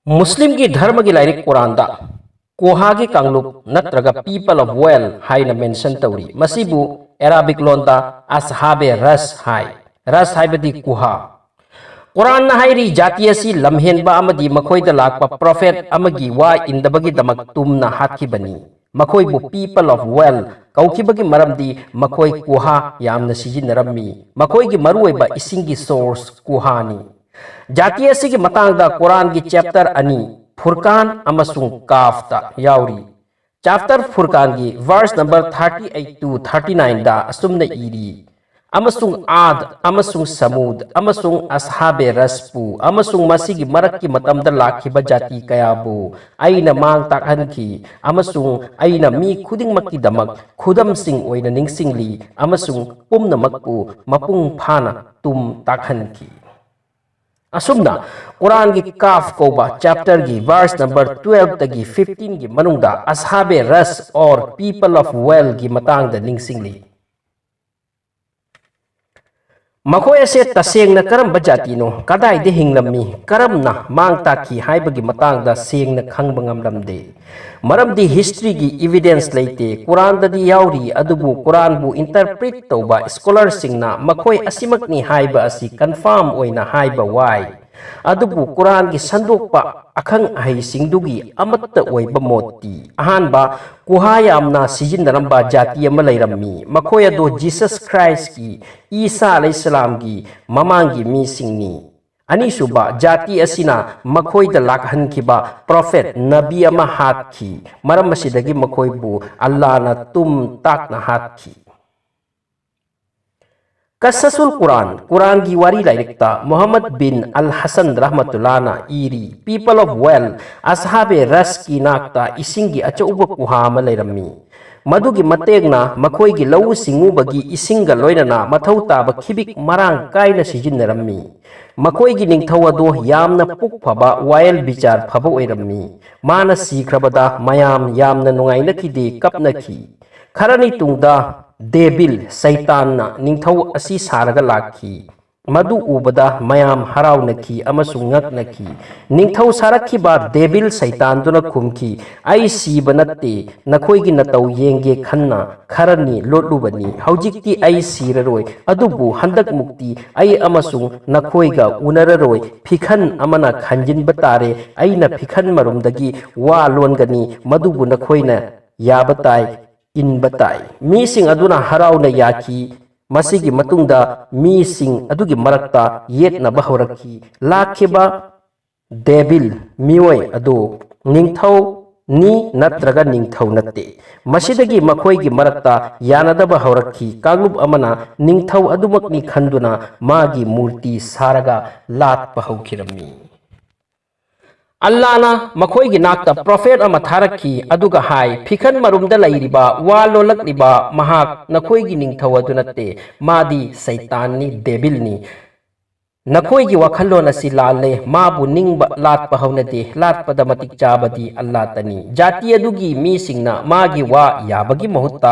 मुस्लिम की धर्म की लाइरिक कुरानदा कोहा की कांगलुप नत्रगा पीपल ऑफ वेल हाइना मेंशन तौरी मसीबु अराबिक लोंदा असहाबे रस हाई रस हाइबदी कुहा कुरान हाइरी जाति असि लमहेनबा अमदी मखोइदा लाकपा प्रोफेट अमगी वा इंदबगी दमक तुमना हाथखिबनी मखोइबु पीपल ऑफ वेल कौखिबगी मरमदी मखोइ कुहा यामना सिजिनरम्मी मखोइगी मरुओइबा इसिंगी सोर्स कुहानी जाति असि मतंगदा कुरान की चैप्टर अनि फुरकान अमसुंग काफ्ता याउरी चैप्टर फुरकान की वर्स नंबर 38 to 39 दा असुमना इरी अमसुंग आद अमसुंग समुद अमसुंग असहाबे रसपु अमसुंग मसीगी मरक की मतमदा लाखिबा जाति कयाबु आइना मांग ताकहनखी अमसुंग आइना मी खुदिंगमक्की दमक खुदमसिंग ओइना निंगसिंगली अमसुंग पुमनमक्पु मपुंग फाना तुम ताकहनखी असुमना कुरान की काफ कोबा चैप्टर की वर्स नंबर 12 तगी 15 की मनुंगदा असहाबे रस और पीपल ऑफ वेल की मतंगदा निंगसिंगली मखोय से तसेंगना करम जातिनो कदाइदे हिंगलम्मी करमना मांग ताखी हाइबगी मतंगदा सेंगना खंगबा ngamlamde मरमदी हिस्ट्री की एविडेंस लेते कुरान ददी याउरी अदुबु कुरान बु इंटरप्रेट तौबा स्कॉलर सिंगना मखोय असिमकनी हाइबा असि कंफर्म ओइना हाइबा वाई अदुबु कुरान की संदोकपा अखंग अहै सिंगदुगी अमत्त ओइबा मोती अहानबा कुहा यामना सिजिनरंबा जाति अमा लैरम्मी मखोय अदो जीसस क्राइस्ट की ईसा अलैहिस्सलाम की ममांगी मी सिंगनी अनीसुबा जाति असिना मखोइदा लाखहनखिबा प्रोफेट नबी अमा हाथखी मरम असिदगी मखोइबु अल्लाहना तुम ताकना हाथखी कससुल कुरान कुरान की वारी लाइरिकता मोहम्मद बिन अल Hasan रहमतुल्लाहना eri people of well असहाबे रस की नाकता इसिंगी अचौबा कुहा अमा लैरम्मी मधुगी मतेगना मखोइगी लौ सिंगुबगी इसिंगा लोइनना मथौ ताबा खिबिक मरांग काइना सिजिनरम्मी मखोइगी निंगथौ अदो यामना पुक फबा वायल बिचार फबा ओइरम्मी माना सीख्रबदा मयाम यामना नुंगाइनखिदे कपनखी खरनी तुंगदा देबिल सैतानना निंगथौ असि सारगा लाखी मधु उबदा मयाम हराउनखी अमसुंग ngaknaki निंगथौ सारखिबा देबिल सैतानदुना खुमखी आई सीबा नत्ते नखोइगी नतौ येंगे खन्ना खरनी लोटलुबनी हौजिक्ति आई सीररोय अदुबु हंदक मुक्ति आई अमसुंग नखोइगा उनररोय फिखन अमना खंजिनबा तारे आइना फिखन मरुमदगी वा लोनगनी मधुबु नखोइना याबताई इनबताई मीसिंग अदुना हराउना याकी मसीगी मतुंगदा मीसिंग अदुगी मरक्ता येतनबा हौरखी लाखिबा देबिल मियोय अदो निंगथौ नि नत्रगा निंगथौ नत्ते मसीदगी मखोइगी मरक्ता यानदबा हौरखी कांगलुप अमना निंगथौ अदुमकनी खंदुना मागी मूर्ति सारगा लातपा हौखिरम्मी अल्लाहना मखोइगी नाकता प्रोफेट अमा थारखी अदुगा हाय फिखन मरुमदा लैरिबा वा लोलकलिबा महाक नखोइगी निंगथौ अदु नत्ते मादी सैताननी देबिलनी नखोइगी वखल्लोन असि लाले माबु निंगबा लातपा हौनदे लातपदा मतिक चाबदी अल्लाह तनी जाति अदुगी मीसिंगना मागी वा याबगी महुत्ता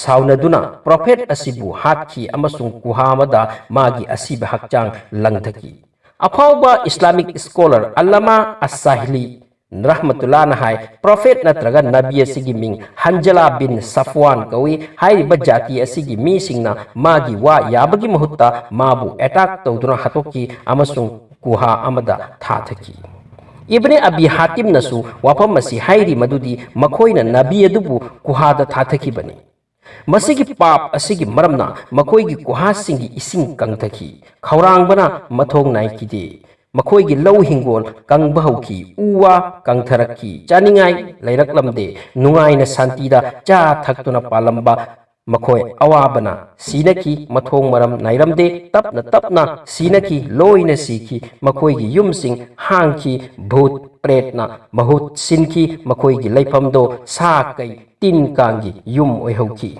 साउनदुना प्रोफेट असिबु हाथखी अमसुंग कुहामदा मागी असिबा हक्चांग लंगथकी अफाउबा इस्लामिक स्कॉलर अल्लामा अस्साहिली रहमतुल्लाह हाय प्रोफेट नत्रगा नबी असिगी मिंग हंजला बिन सफवान कवी हाइरिबा जाति असिगी मीसिंगना मागी वा याबगी महुत्ता माबु अटैक तौदुना हतोकी अमसुंग कुहा अमदा थाथकी इब्ने अबी हातिम नसु वाफम मसी हाइरि मदुदी मखोइना नबी अदुबु कुहादा थाथकी बनी मसीगी पाप असिगी मरमना मखोइगी कुहासिंगी इसिंग कंगथकी खौरांगबना मथोंग नाइकिदे मखोइगी लौ हिंगोल कंगबा हौखी उवा कंगथरखी चानिंगाई लैरकलमदे नुंगाइना शांतिदा चा थक्तुना पालंबा मखोय अवाबना सीनकी मथोंग मरम नाइरमदे तपना तपना सीनकी लोइना सीखी मखोइगी युमसिंग हांखी भूत प्रेतना महुत सिनकी मखोइगी लैफमदो सा कै तीन कांगी युम ओइहौखी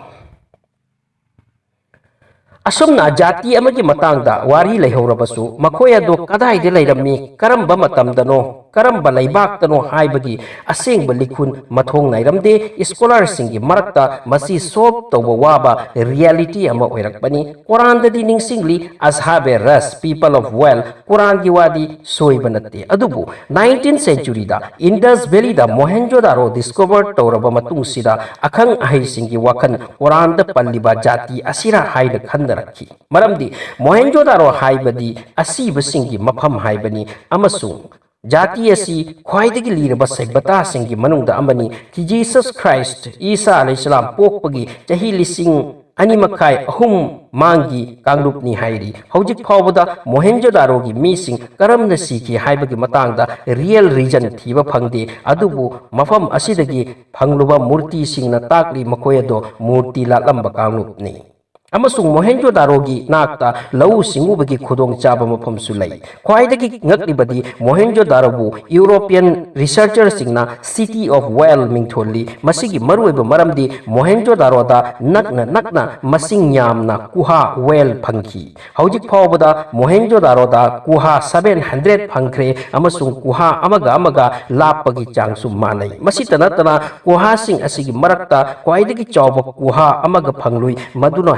असुमना जाति अमगी matangda wari leihorabasु makhoi ado kadai de leirammi karamba matamdano karamba leibagtano haibagi asengba likhun mathong nairamde scholar singi marakta masi solve tawba waba reality ama oirakpani Quran dadi ningsingli ashabe ras people of well Quran gi wadi soiba natte adubu 19th century da Indus Valley da Mahenjodaro discovered tawraba matung sida akhang ahai singi wakan Quran da palliba jati asira haida khandarakhi maramdi Mohenjodaro haibadi asiba singi mafam haibani amasung jati asi khwaidagi liraba saibata singi manungda amani ki Jesus Christ Isa alayhi salam pokpagi chahi lising ani makai ahum mangi kangrupni hairi hojik phawbada Mohenjodaro gi mising karamna siki haibagi matangda real reason thiba phangde adubu mafam asidagi phangluba murti singna takli makoyado murti lalamba kangrupni amasung Mohenjodaro gi nakta lau singubagi khudong chaba mafam sulai khwaidagi ngaklibadi Mohenjodaro bu European researcher singna city of well mingtholi masigi maruiba maramdi Mohenjodaro da nakna masing yamna kuha well phangki hojik phawbada Mohenjodaro da kuha 700 phangkhre amasung kuha amaga lapagi changsu manai masita natana kuha sing asigi marakta khwaidagi chawba kuha amaga phanglui maduna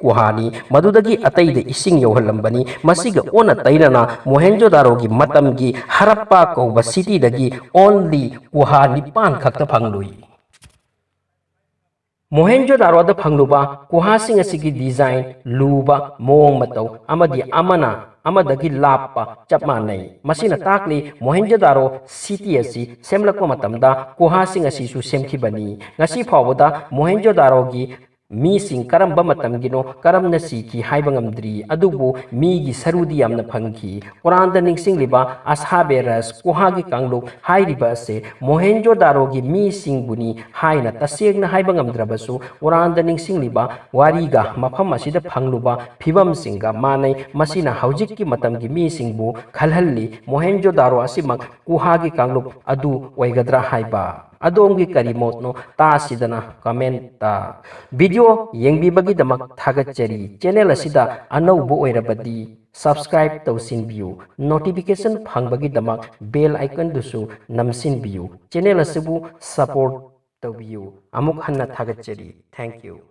kuhani madudagi ataide ising yohalambani masiga ona tainana Mohenjodaro gi matam gi harappa koba city dagi only kuhani pan khakta phanglui Mohenjodaro da phangluba kuhasing asigi design luba mong matau amadi amadagi lappa chapmanai masina takli Mohenjodaro city asi semlakma matamda kuhasing asi su semkhibani ngasi phawada Mohenjodaro gi mi sing karamba matamgino karamna siki haibangamdri adubu mi gi sarudi yamna phangki Quran da ningsingliba ashabe ras kuhagi kangluk hairiba se Mohenjodaro gi mi sing buni haina tasegna haibangamdrabasu Quran da ningsingliba wariga mafam asida phangluba phibam singa manai masina haujik ki matamgi mi singbu khalhalli Mohenjodaro asimak kuhagi kangluk adu oigadra haiba adongi kari motno ta sidana comment ta video yengbi bagi damak thagachari channel asida anaubo oirabadi subscribe tausin view notification phangbagi damak bell icon dusu namsin view channel asibu support tawbiu amuk hanna thagachari thank you